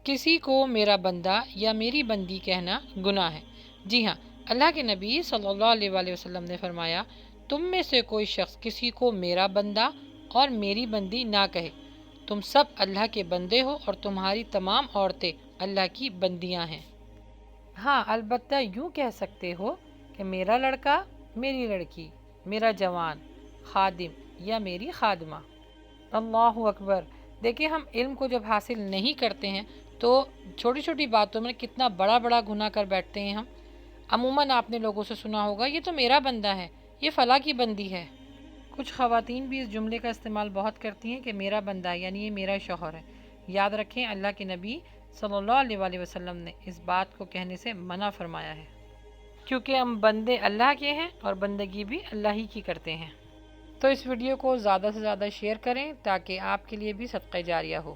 کسی کو میرا بندہ یا میری بندی کہنا گناہ ہے۔ جی ہاں، اللہ کے نبی صلی اللہ علیہ وآلہ وسلم نے فرمایا، تم میں سے کوئی شخص کسی کو میرا بندہ اور میری بندی نہ کہے۔ تم سب اللہ کے بندے ہو اور تمہاری تمام عورتیں اللہ کی بندیاں ہیں۔ ہاں، البتہ یوں کہہ سکتے ہو کہ میرا لڑکا، میری لڑکی، میرا جوان، خادم یا میری خادمہ۔ اللہ اکبر! دیکھیں، ہم علم کو جب حاصل نہیں کرتے ہیں تو چھوٹی چھوٹی باتوں میں کتنا بڑا بڑا گناہ کر بیٹھتے ہیں ہم۔ عموماً آپ نے لوگوں سے سنا ہوگا، یہ تو میرا بندہ ہے، یہ فلاں کی بندی ہے۔ کچھ خواتین بھی اس جملے کا استعمال بہت کرتی ہیں کہ میرا بندہ ہے، یعنی یہ میرا شوہر ہے۔ یاد رکھیں، اللہ کے نبی صلی اللہ علیہ وآلہ وسلم نے اس بات کو کہنے سے منع فرمایا ہے، کیونکہ ہم بندے اللہ کے ہیں اور بندگی بھی اللہ ہی کی کرتے ہیں۔ تو اس ویڈیو کو زیادہ سے زیادہ شیئر کریں تاکہ آپ کے لیے بھی صدقہ جاریہ ہو۔